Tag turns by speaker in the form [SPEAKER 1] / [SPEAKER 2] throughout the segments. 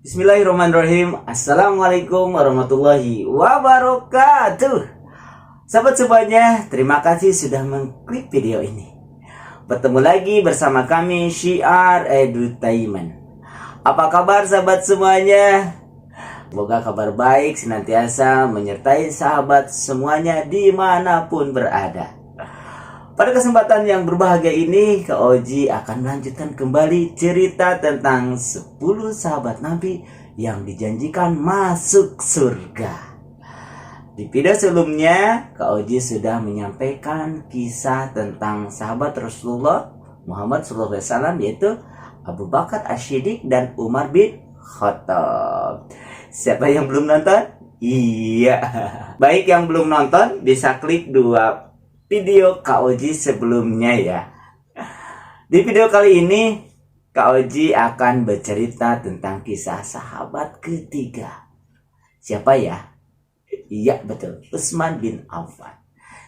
[SPEAKER 1] Bismillahirrahmanirrahim. Assalamualaikum warahmatullahi wabarakatuh. Sahabat semuanya, terima kasih sudah mengklik video ini. Bertemu lagi bersama kami Syiar Edutainment. Apa kabar sahabat semuanya? Semoga kabar baik senantiasa menyertai sahabat semuanya dimanapun berada. Pada kesempatan yang berbahagia ini, Kak Oji akan melanjutkan kembali cerita tentang 10 sahabat Nabi yang dijanjikan masuk surga. Di video sebelumnya, Kak Oji sudah menyampaikan kisah tentang sahabat Rasulullah Muhammad SAW, yaitu Abu Bakar As-Siddiq dan Umar bin Khattab. Siapa yang belum nonton? Iya. Baik, yang belum nonton bisa klik dua video Kak Oji sebelumnya ya. Di video kali ini Kak Oji akan bercerita tentang kisah sahabat ketiga. Siapa ya? Iya betul, Utsman bin Affan.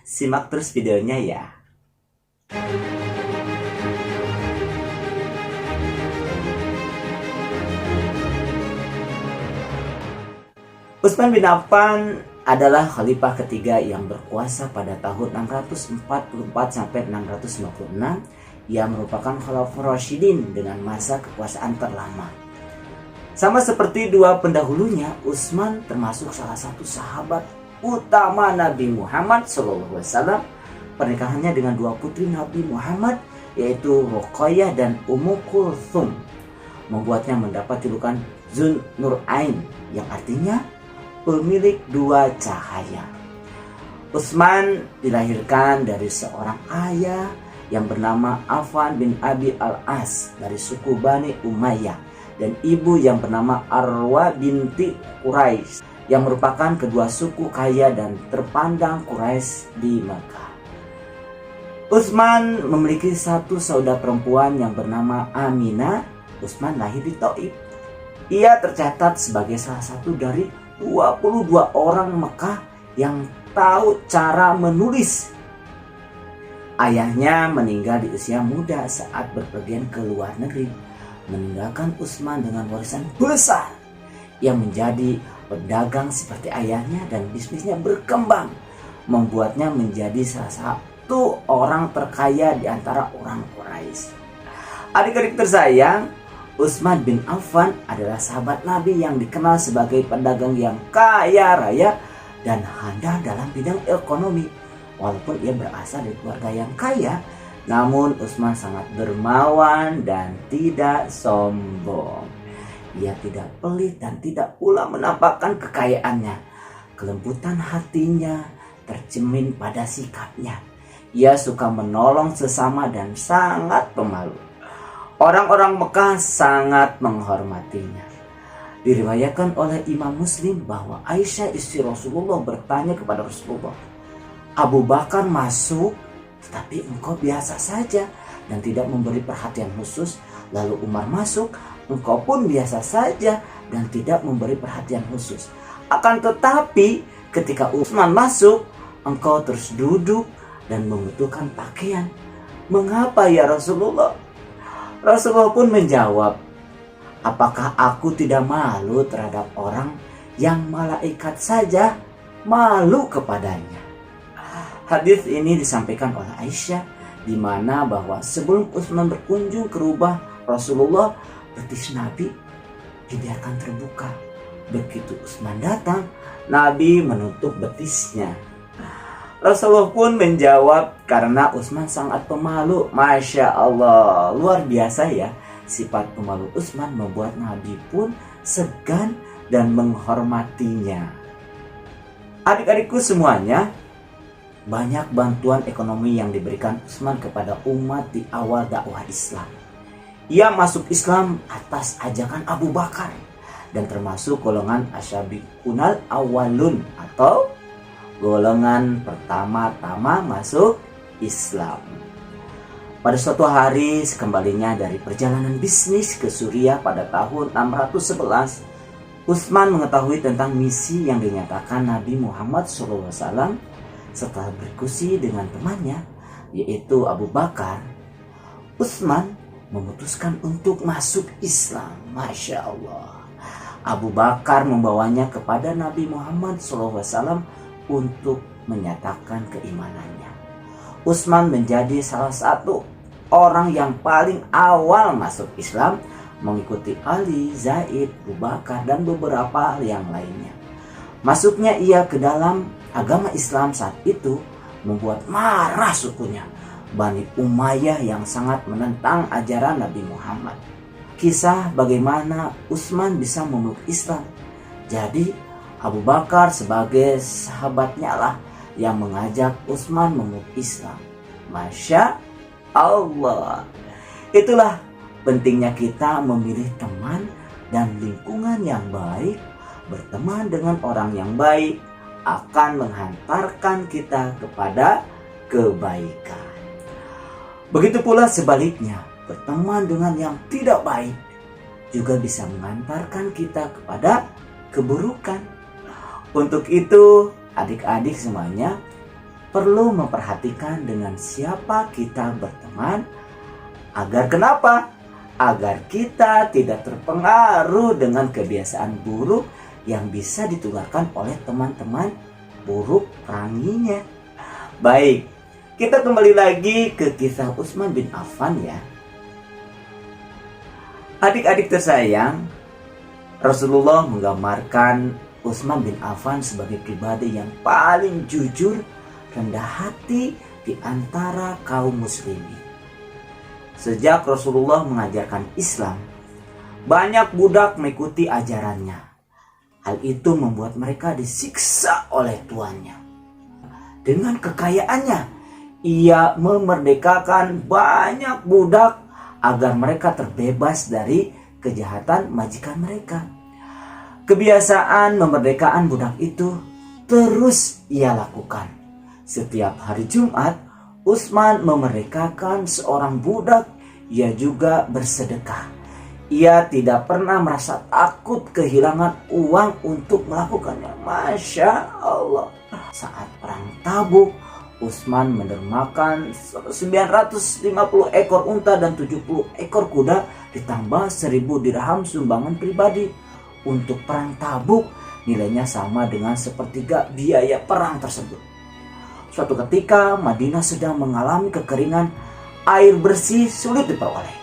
[SPEAKER 1] Simak terus videonya ya. Utsman bin Affan adalah khalifah ketiga yang berkuasa pada tahun 644 sampai 656. Ia merupakan khalifah Rasyidin dengan masa kekuasaan terlama. Sama seperti dua pendahulunya, Utsman termasuk salah satu sahabat utama Nabi Muhammad SAW. Pernikahannya dengan dua putri Nabi Muhammad, yaitu Ruqayyah dan Ummu Kulthum, membuatnya mendapat julukan Zun Nurain, yang artinya pemilik dua cahaya. Utsman dilahirkan dari seorang ayah yang bernama Affan bin Abi al-As dari suku Bani Umayyah dan ibu yang bernama Arwa binti Quraisy yang merupakan kedua suku kaya dan terpandang Quraisy di Makkah. Utsman memiliki satu saudara perempuan yang bernama Aminah. Utsman lahir di Thaif. Ia tercatat sebagai salah satu dari 22 orang Mekah yang tahu cara menulis. Ayahnya meninggal di usia muda saat berpergian ke luar negeri, meninggalkan Utsman dengan warisan besar. Yang menjadi pedagang seperti ayahnya dan bisnisnya berkembang, membuatnya menjadi salah satu orang terkaya di antara orang Quraisy. Adik-adik tersayang, Utsman bin Affan adalah sahabat Nabi yang dikenal sebagai pedagang yang kaya raya dan handal dalam bidang ekonomi. Walaupun ia berasal dari keluarga yang kaya, namun Utsman sangat dermawan dan tidak sombong. Ia tidak pelit dan tidak pula menampakkan kekayaannya. Kelembutan hatinya tercermin pada sikapnya. Ia suka menolong sesama dan sangat pemalu. Orang-orang Mekah sangat menghormatinya. Diriwayatkan oleh Imam Muslim bahwa Aisyah istri Rasulullah bertanya kepada Rasulullah, "Abu Bakar masuk, tetapi engkau biasa saja dan tidak memberi perhatian khusus. Lalu Umar masuk, engkau pun biasa saja dan tidak memberi perhatian khusus. Akan tetapi ketika Utsman masuk, engkau terus duduk dan membutuhkan pakaian. Mengapa ya Rasulullah?" Rasulullah pun menjawab, "Apakah aku tidak malu terhadap orang yang malaikat saja malu kepadanya?" Hadis ini disampaikan oleh Aisyah, di mana bahwa sebelum Utsman berkunjung ke rumah Rasulullah, betis Nabi dibiarkan terbuka. Begitu Utsman datang, Nabi menutup betisnya. Rasulullah pun menjawab, "Karena Utsman sangat pemalu." Masya Allah, luar biasa ya. Sifat pemalu Utsman membuat Nabi pun segan dan menghormatinya. Adik-adikku semuanya, banyak bantuan ekonomi yang diberikan Utsman kepada umat di awal dakwah Islam. Ia masuk Islam atas ajakan Abu Bakar dan termasuk golongan asyabiqunal awalun atau golongan pertama-tama masuk Islam. Pada suatu hari sekembalinya dari perjalanan bisnis ke Suriah pada tahun 611, Utsman mengetahui tentang misi yang dinyatakan Nabi Muhammad SAW. Setelah berdiskusi dengan temannya, yaitu Abu Bakar, Utsman memutuskan untuk masuk Islam. Masya Allah. Abu Bakar membawanya kepada Nabi Muhammad SAW untuk menyatakan keimanannya. Utsman menjadi salah satu orang yang paling awal masuk Islam, mengikuti Ali, Zaid, Abu Bakar, dan beberapa yang lainnya. Masuknya ia ke dalam agama Islam saat itu membuat marah sukunya, Bani Umayyah, yang sangat menentang ajaran Nabi Muhammad. Kisah bagaimana Utsman bisa memeluk Islam. Jadi Abu Bakar sebagai sahabatnya lah yang mengajak Utsman memeluk Islam. Masya Allah. Itulah pentingnya kita memilih teman dan lingkungan yang baik. Berteman dengan orang yang baik akan menghantarkan kita kepada kebaikan. Begitu pula sebaliknya, berteman dengan yang tidak baik juga bisa mengantarkan kita kepada keburukan. Untuk itu, adik-adik semuanya perlu memperhatikan dengan siapa kita berteman. Agar kenapa? Agar kita tidak terpengaruh dengan kebiasaan buruk yang bisa ditularkan oleh teman-teman buruk peranginya. Baik, kita kembali lagi ke kisah Utsman bin Affan ya. Adik-adik tersayang, Rasulullah menggambarkan Utsman bin Affan sebagai pribadi yang paling jujur, rendah hati di antara kaum muslimin. Sejak Rasulullah mengajarkan Islam, banyak budak mengikuti ajarannya. Hal itu membuat mereka disiksa oleh tuannya. Dengan kekayaannya, ia memerdekakan banyak budak agar mereka terbebas dari kejahatan majikan mereka. Kebiasaan memerdekakan budak itu terus ia lakukan. Setiap hari Jumat, Utsman memerdekakan seorang budak. Ia juga bersedekah. Ia tidak pernah merasa takut kehilangan uang untuk melakukannya. Masya Allah. Saat perang Tabuk, Utsman mendermakan 950 ekor unta dan 70 ekor kuda ditambah 1000 dirham sumbangan pribadi. Untuk perang Tabuk nilainya sama dengan sepertiga biaya perang tersebut. Suatu ketika Madinah sedang mengalami kekeringan, air bersih sulit diperoleh.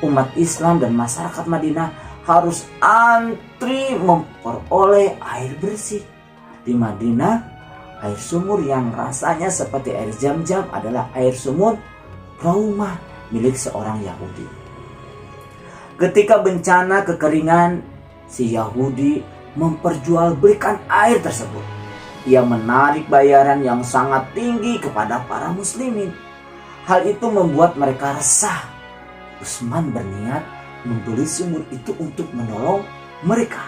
[SPEAKER 1] Umat Islam dan masyarakat Madinah harus antri memperoleh air bersih. Di Madinah, air sumur yang rasanya seperti air Zam-Zam adalah air sumur Raumah milik seorang Yahudi. Ketika bencana kekeringan, si Yahudi memperjualbelikan air tersebut. Ia menarik bayaran yang sangat tinggi kepada para muslimin. Hal itu membuat mereka resah. Utsman berniat membeli sumur itu untuk menolong mereka.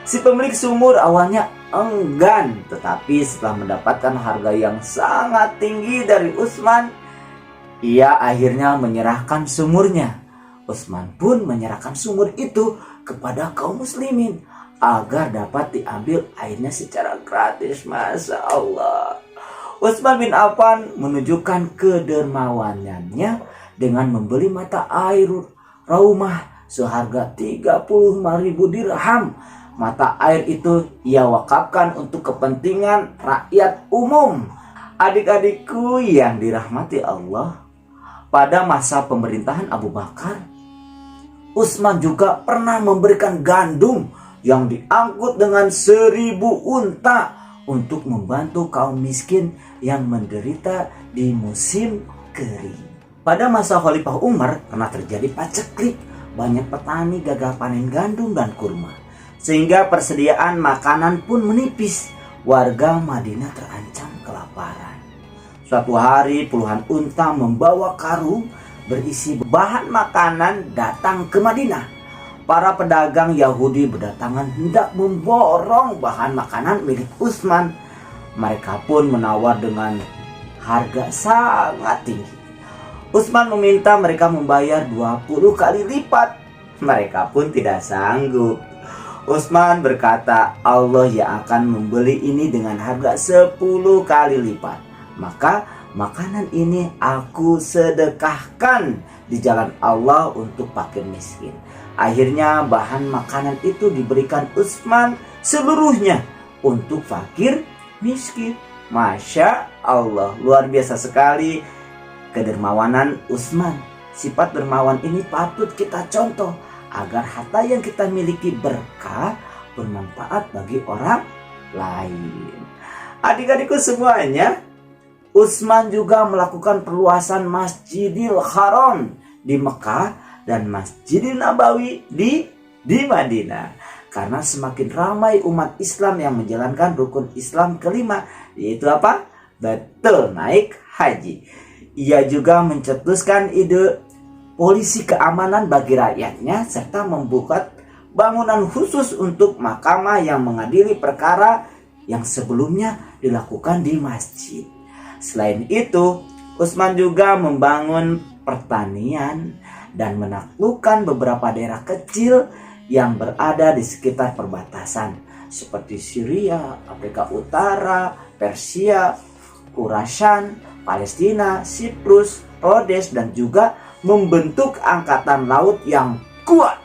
[SPEAKER 1] Si pemilik sumur awalnya enggan, tetapi setelah mendapatkan harga yang sangat tinggi dari Utsman, ia akhirnya menyerahkan sumurnya. Utsman pun menyerahkan sumur itu kepada kaum muslimin agar dapat diambil airnya secara gratis. Masya Allah. Utsman bin Affan menunjukkan kedermawanannya dengan membeli mata air Raumah seharga 35.000 dirham. Mata air itu ia wakafkan untuk kepentingan rakyat umum. Adik-adikku yang dirahmati Allah, pada masa pemerintahan Abu Bakar, Utsman juga pernah memberikan gandum yang diangkut dengan 1000 unta untuk membantu kaum miskin yang menderita di musim kering. Pada masa Khalifah Umar pernah terjadi paceklik. Banyak petani gagal panen gandum dan kurma, sehingga persediaan makanan pun menipis. Warga Madinah terancam kelaparan. Suatu hari puluhan unta membawa karung berisi bahan makanan datang ke Madinah. Para pedagang Yahudi berdatangan hendak memborong bahan makanan milik Utsman. Mereka pun menawar dengan harga sangat tinggi. Utsman meminta mereka membayar 20 kali lipat. Mereka pun tidak sanggup. Utsman berkata, Allah yang akan membeli ini dengan harga 10 kali lipat. Maka makanan ini aku sedekahkan di jalan Allah untuk fakir miskin. Akhirnya bahan makanan itu diberikan Utsman seluruhnya untuk fakir miskin. Masya Allah, luar biasa sekali kedermawanan Utsman. Sifat dermawan ini patut kita contoh agar harta yang kita miliki berkah, bermanfaat bagi orang lain. Adik-adikku semuanya, Utsman juga melakukan perluasan Masjidil Haram di Mekah dan Masjidil Nabawi di Madinah. Karena semakin ramai umat Islam yang menjalankan rukun Islam kelima, yaitu apa? Betul, naik haji. Ia juga mencetuskan ide polisi keamanan bagi rakyatnya serta membuka bangunan khusus untuk mahkamah yang mengadili perkara yang sebelumnya dilakukan di masjid. Selain itu, Utsman juga membangun pertanian dan menaklukkan beberapa daerah kecil yang berada di sekitar perbatasan seperti Syria, Afrika Utara, Persia, Khurasan, Palestina, Siprus, Rhodes, dan juga membentuk angkatan laut yang kuat.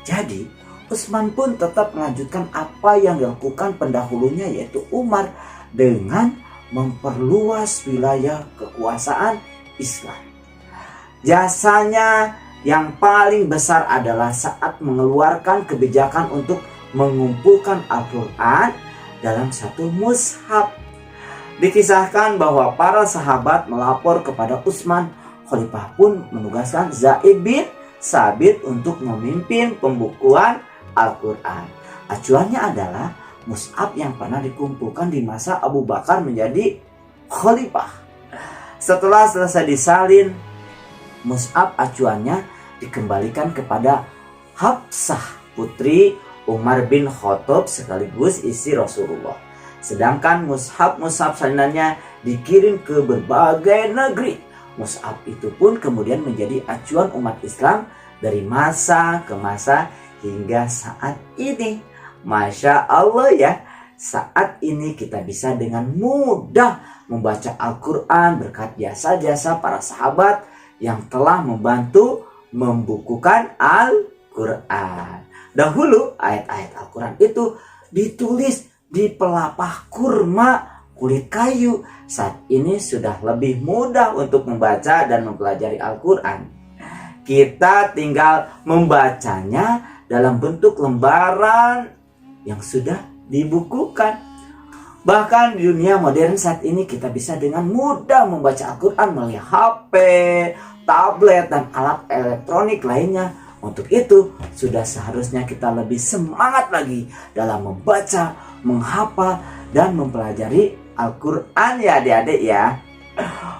[SPEAKER 1] Jadi, Utsman pun tetap melanjutkan apa yang dilakukan pendahulunya yaitu Umar dengan memperluas wilayah kekuasaan Islam. Jasanya yang paling besar adalah saat mengeluarkan kebijakan untuk mengumpulkan Al-Quran dalam satu mushaf. Dikisahkan bahwa para sahabat melapor kepada Utsman. Khalifah pun menugaskan Zaid bin Sabit untuk memimpin pembukuan Al-Quran. Acuannya adalah mushaf yang pernah dikumpulkan di masa Abu Bakar menjadi khalifah. Setelah selesai disalin, mushaf acuannya dikembalikan kepada Hafsah, putri Umar bin Khattab sekaligus istri Rasulullah. Sedangkan mushaf salinannya dikirim ke berbagai negeri. Mushaf itu pun kemudian menjadi acuan umat Islam dari masa ke masa hingga saat ini. Masya Allah ya, saat ini kita bisa dengan mudah membaca Al-Quran berkat jasa-jasa para sahabat yang telah membantu membukukan Al-Quran. Dahulu ayat-ayat Al-Quran itu ditulis di pelepah kurma kulit kayu. Saat ini sudah lebih mudah untuk membaca dan mempelajari Al-Quran. Kita tinggal membacanya dalam bentuk lembaran yang sudah dibukukan. Bahkan di dunia modern saat ini kita bisa dengan mudah membaca Al-Quran melalui HP, tablet, dan alat elektronik lainnya. Untuk itu sudah seharusnya kita lebih semangat lagi dalam membaca, menghafal, dan mempelajari Al-Quran ya adik-adik ya.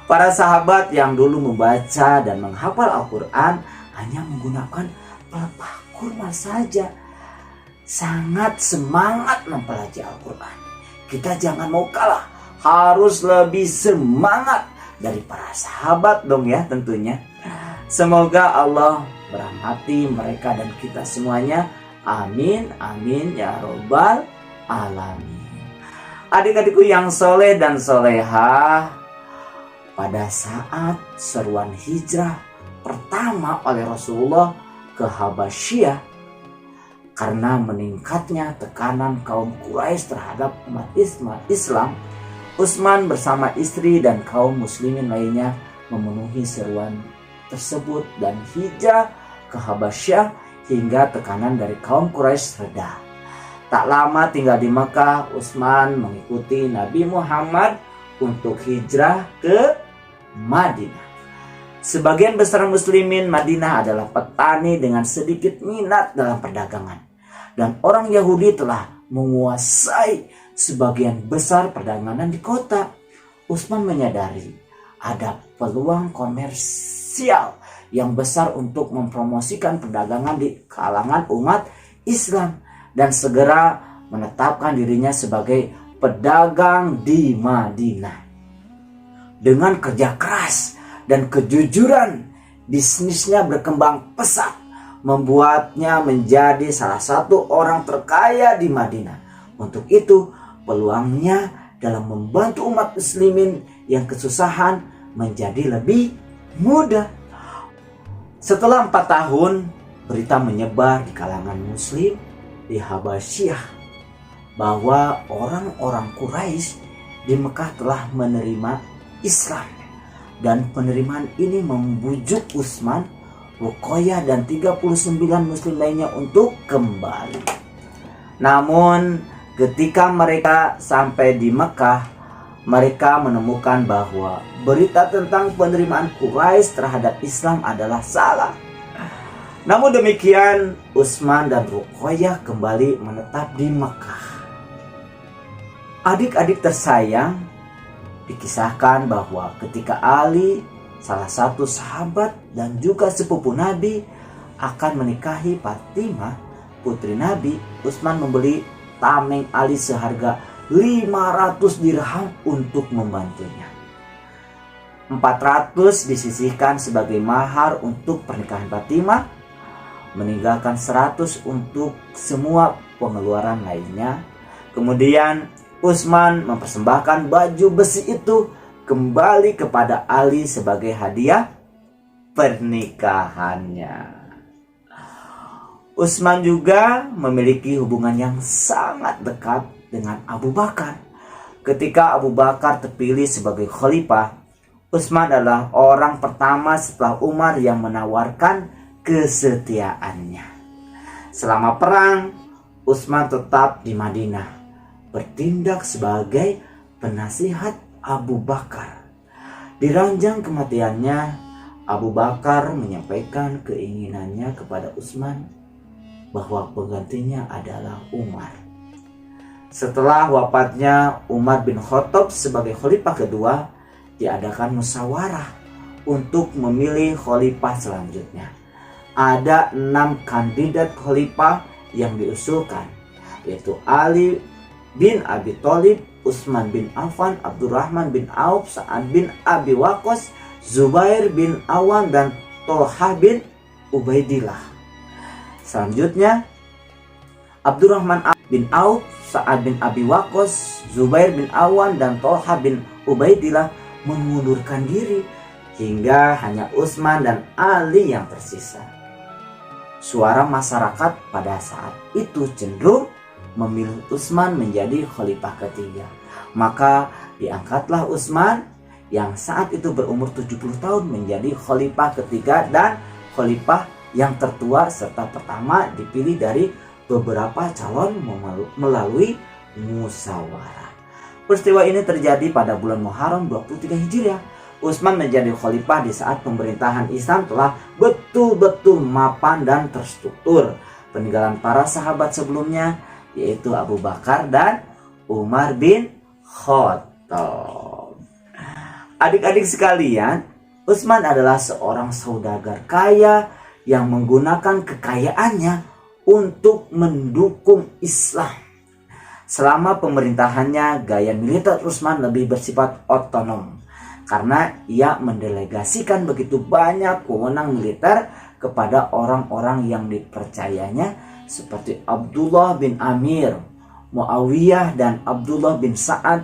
[SPEAKER 1] Para sahabat yang dulu membaca dan menghafal Al-Quran hanya menggunakan pelepah kurma saja. Sangat semangat mempelajari Al-Quran. Kita jangan mau kalah, harus lebih semangat dari para sahabat dong ya tentunya. Semoga Allah merahmati mereka dan kita semuanya. Amin, amin ya robbal alamin. Adik-adikku yang soleh dan solehah, pada saat seruan hijrah pertama oleh Rasulullah ke Habasyah, karena meningkatnya tekanan kaum Quraisy terhadap umat Islam, Utsman bersama istri dan kaum muslimin lainnya memenuhi seruan tersebut dan hijrah ke Habasyah hingga tekanan dari kaum Quraisy reda. Tak lama tinggal di Mekah, Utsman mengikuti Nabi Muhammad untuk hijrah ke Madinah. Sebagian besar muslimin Madinah adalah petani dengan sedikit minat dalam perdagangan. Dan orang Yahudi telah menguasai sebagian besar perdagangan di kota. Utsman menyadari ada peluang komersial yang besar untuk mempromosikan perdagangan di kalangan umat Islam dan segera menetapkan dirinya sebagai pedagang di Madinah. Dengan kerja keras dan kejujuran, bisnisnya berkembang pesat, membuatnya menjadi salah satu orang terkaya di Madinah. Untuk itu, peluangnya dalam membantu umat muslimin yang kesusahan menjadi lebih mudah. Setelah 4 tahun, berita menyebar di kalangan muslim di Habasyah bahwa orang-orang Quraisy di Mekah telah menerima Islam, dan penerimaan ini membujuk Utsman, Ruqayyah dan 39 muslim lainnya untuk kembali. Namun ketika mereka sampai di Mekah, mereka menemukan bahwa berita tentang penerimaan Quraisy terhadap Islam adalah salah. Namun demikian, Utsman dan Ruqayyah kembali menetap di Mekah. Adik-adik tersayang, dikisahkan bahwa ketika Ali, salah satu sahabat dan juga sepupu Nabi, akan menikahi Fatimah, putri Nabi, Utsman membeli tameng Ali seharga 500 dirham untuk membantunya. 400 disisihkan sebagai mahar untuk pernikahan Fatimah, meninggalkan 100 untuk semua pengeluaran lainnya. Kemudian Utsman mempersembahkan baju besi itu kembali kepada Ali sebagai hadiah pernikahannya. Utsman juga memiliki hubungan yang sangat dekat dengan Abu Bakar. Ketika Abu Bakar terpilih sebagai khalifah, Utsman adalah orang pertama setelah Umar yang menawarkan kesetiaannya. Selama perang, Utsman tetap di Madinah, bertindak sebagai penasihat Abu Bakar. Di ranjang kematiannya, Abu Bakar menyampaikan keinginannya kepada Utsman bahwa penggantinya adalah Umar. Setelah wafatnya Umar bin Khattab sebagai khalifah kedua, diadakan musyawarah untuk memilih khalifah selanjutnya. Ada 6 kandidat khalifah yang diusulkan, yaitu Ali bin Abi Thalib, Utsman bin Affan, Abdurrahman bin Auf, Sa'ad bin Abi Waqqas, Zubair bin Awam, dan Thalhah bin Ubaidillah. Selanjutnya, Abdurrahman bin Auf, Sa'ad bin Abi Waqqas, Zubair bin Awam, dan Thalhah bin Ubaidillah mengundurkan diri, hingga hanya Utsman dan Ali yang tersisa. Suara masyarakat pada saat itu cenderung memilih Utsman menjadi khalifah ketiga. Maka diangkatlah Utsman yang saat itu berumur 70 tahun menjadi khalifah ketiga dan khalifah yang tertua serta pertama dipilih dari beberapa calon melalui musyawarah. Peristiwa ini terjadi pada bulan Muharram 23 Hijriah. Utsman menjadi khalifah di saat pemerintahan Islam telah betul-betul mapan dan terstruktur. Peninggalan para sahabat sebelumnya, yaitu Abu Bakar dan Umar bin Khattab. Adik-adik sekalian, Utsman adalah seorang saudagar kaya yang menggunakan kekayaannya untuk mendukung Islam. Selama pemerintahannya, gaya militer Utsman lebih bersifat otonom karena ia mendelegasikan begitu banyak wewenang militer kepada orang-orang yang dipercayanya, seperti Abdullah bin Amir, Muawiyah, dan Abdullah bin Sa'ad.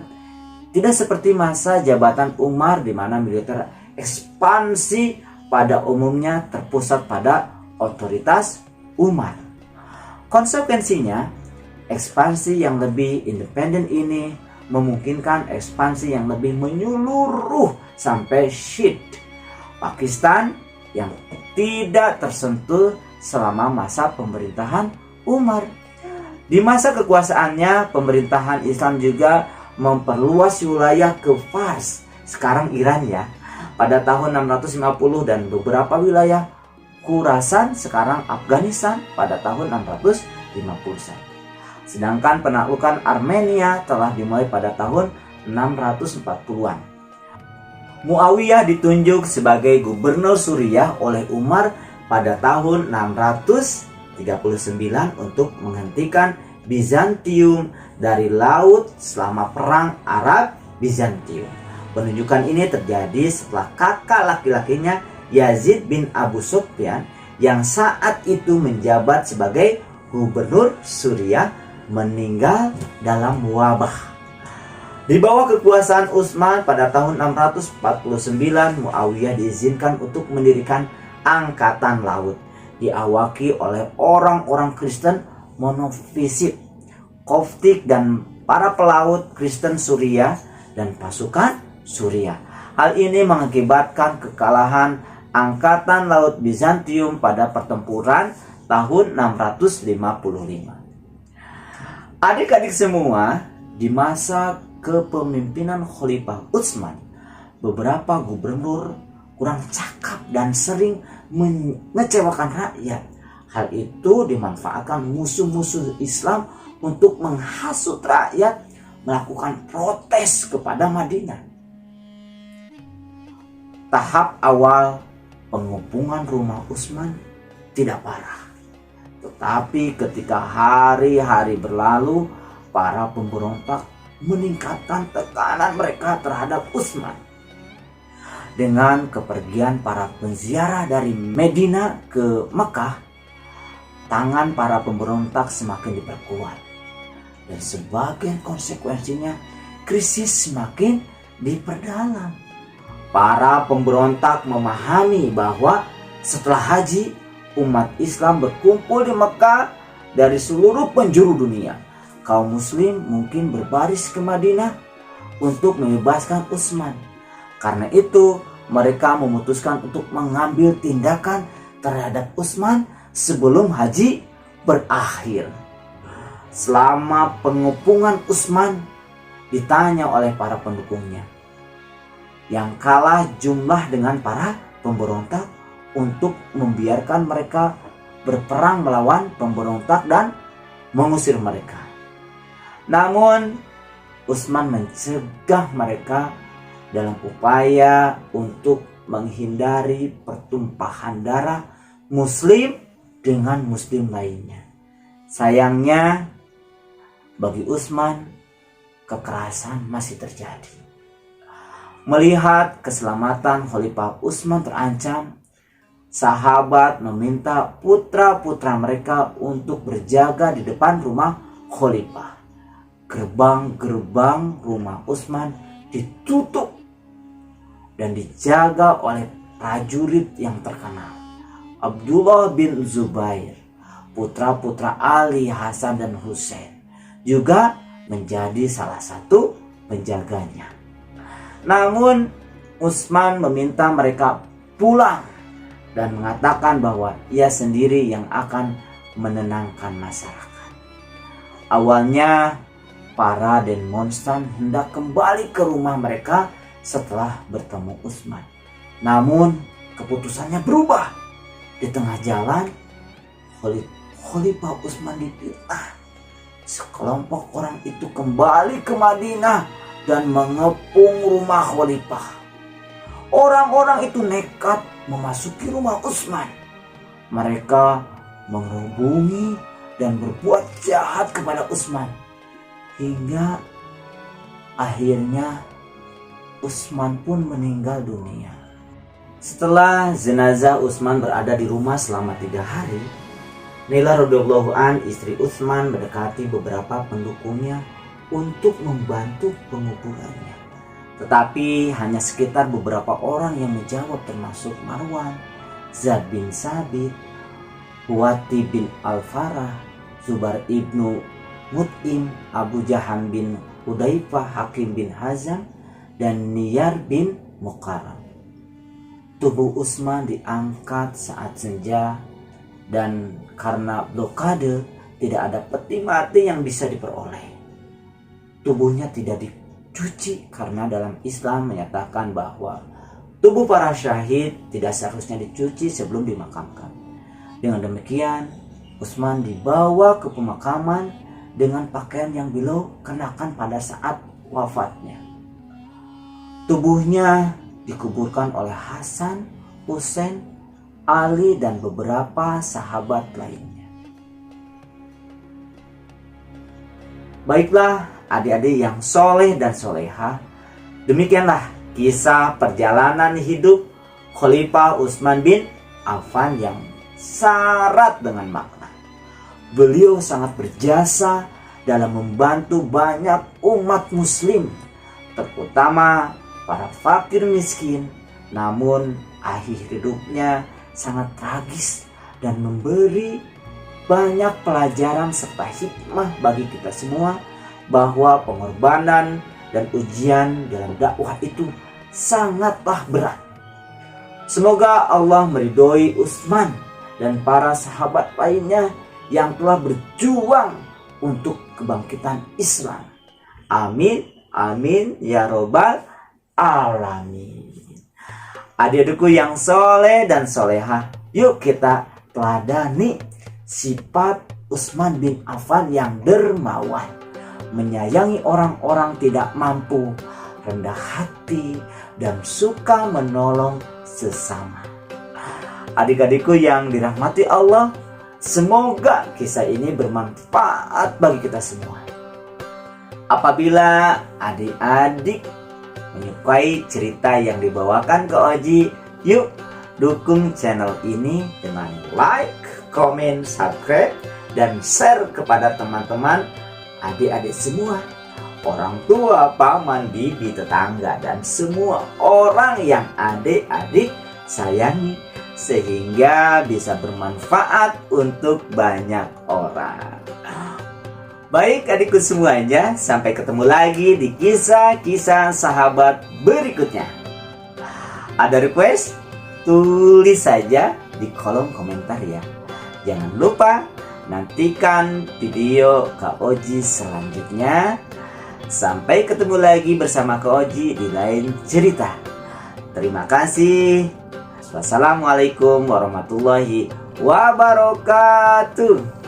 [SPEAKER 1] Tidak seperti masa jabatan Umar di mana militer ekspansi pada umumnya terpusat pada otoritas Umar. Konsekuensinya, ekspansi yang lebih independen ini memungkinkan ekspansi yang lebih menyeluruh sampai Syed, Pakistan, yang tidak tersentuh selama masa pemerintahan Umar. Di masa kekuasaannya, pemerintahan Islam juga memperluas wilayah ke Fars, sekarang Iran ya, pada tahun 650, dan beberapa wilayah Khurasan, sekarang Afghanistan, pada tahun 651. Sedangkan penaklukan Armenia telah dimulai pada tahun 640-an. Muawiyah ditunjuk sebagai gubernur Suriah oleh Umar pada tahun 639 untuk menghentikan Bizantium dari laut selama perang Arab Bizantium. Penunjukan ini terjadi setelah kakak laki-lakinya Yazid bin Abu Sufyan yang saat itu menjabat sebagai gubernur Suriah meninggal dalam wabah. Di bawah kekuasaan Utsman pada tahun 649, Muawiyah diizinkan untuk mendirikan angkatan laut diawaki oleh orang-orang Kristen monofisik, Koptik dan para pelaut Kristen Suriah dan pasukan Suriah. Hal ini mengakibatkan kekalahan angkatan laut Bizantium pada pertempuran tahun 655. Adik-adik semua, di masa kepemimpinan Khalifah Utsman, beberapa gubernur kurang cakap dan sering mengecewakan rakyat. Hal itu dimanfaatkan musuh-musuh Islam untuk menghasut rakyat melakukan protes kepada Madinah. Tahap awal pengepungan rumah Utsman tidak parah. Tetapi ketika hari-hari berlalu, para pemberontak meningkatkan tekanan mereka terhadap Utsman. Dengan kepergian para penziarah dari Medina ke Mekah, tangan para pemberontak semakin diperkuat. Dan sebagai konsekuensinya, krisis semakin diperdalam. Para pemberontak memahami bahwa setelah haji, umat Islam berkumpul di Mekah dari seluruh penjuru dunia. Kaum muslim mungkin berbaris ke Madinah untuk membebaskan Utsman. Karena itu, mereka memutuskan untuk mengambil tindakan terhadap Utsman sebelum haji berakhir. Selama pengepungan Utsman, ditanya oleh para pendukungnya yang kalah jumlah dengan para pemberontak untuk membiarkan mereka berperang melawan pemberontak dan mengusir mereka. Namun Utsman mencegah mereka dalam upaya untuk menghindari pertumpahan darah muslim dengan muslim lainnya. Sayangnya bagi Utsman, kekerasan masih terjadi. Melihat keselamatan Khalifah Utsman terancam, sahabat meminta putra-putra mereka untuk berjaga di depan rumah Khalifah. Gerbang-gerbang rumah Utsman ditutup dan dijaga oleh prajurit yang terkenal. Abdullah bin Zubair, putra-putra Ali, Hasan dan Husain, juga menjadi salah satu penjaganya. Namun Utsman meminta mereka pulang dan mengatakan bahwa ia sendiri yang akan menenangkan masyarakat. Awalnya para demonstran hendak kembali ke rumah mereka setelah bertemu Utsman. Namun keputusannya berubah. Di tengah jalan, Khalifah Utsman dipitnah. Sekelompok orang itu kembali ke Madinah dan mengepung rumah Khalifah. Orang-orang itu nekat memasuki rumah Utsman. Mereka mengerubungi dan berbuat jahat kepada Utsman. Hingga akhirnya Utsman pun meninggal dunia. Setelah jenazah Utsman berada di rumah selama 3 hari, Nailah radhiyallahu an, istri Utsman, mendekati beberapa pendukungnya untuk membantu penguburannya. Tetapi hanya sekitar beberapa orang yang menjawab, termasuk Marwan, Zaid bin Sabit, Huwati bin Al-Farah, Zubair ibnu Mut'im, Abu Jaham bin Hudzaifah, Hakim bin Hazam, dan Niyar bin Muqarram. Tubuh Utsman diangkat saat senja, dan karena blokade tidak ada peti mati yang bisa diperoleh. Tubuhnya tidak dicuci karena dalam Islam menyatakan bahwa tubuh para syahid tidak seharusnya dicuci sebelum dimakamkan. Dengan demikian, Utsman dibawa ke pemakaman dengan pakaian yang beliau kenakan pada saat wafatnya. Tubuhnya dikuburkan oleh Hasan, Husain, Ali dan beberapa sahabat lainnya. Baiklah adik-adik yang soleh dan soleha, demikianlah kisah perjalanan hidup Khalifah Utsman bin Affan yang syarat dengan makna. Beliau sangat berjasa dalam membantu banyak umat muslim, terutama para fakir miskin. Namun akhir hidupnya sangat tragis dan memberi banyak pelajaran serta hikmah bagi kita semua, bahwa pengorbanan dan ujian dalam dakwah itu sangatlah berat. Semoga Allah meridhoi Utsman dan para sahabat lainnya yang telah berjuang untuk kebangkitan Islam. Amin, amin ya robbal alamin. Adik-adikku yang soleh dan soleha, yuk kita teladani sifat Utsman bin Affan yang dermawan, menyayangi orang-orang tidak mampu, rendah hati, dan suka menolong sesama. Adik-adikku yang dirahmati Allah, semoga kisah ini bermanfaat bagi kita semua. Apabila adik-adik menyukai cerita yang dibawakan ke Oji, yuk dukung channel ini dengan like, komen, subscribe, dan share kepada teman-teman, adik-adik semua, orang tua, paman, bibi, tetangga, dan semua orang yang adik-adik sayangi, sehingga bisa bermanfaat untuk banyak orang. Baik adikku semuanya, sampai ketemu lagi di kisah-kisah sahabat berikutnya. Ada request? Tulis saja di kolom komentar ya. Jangan lupa nantikan video Kak Oji selanjutnya. Sampai ketemu lagi bersama Kak Oji di lain cerita. Terima kasih. Wassalamualaikum warahmatullahi wabarakatuh.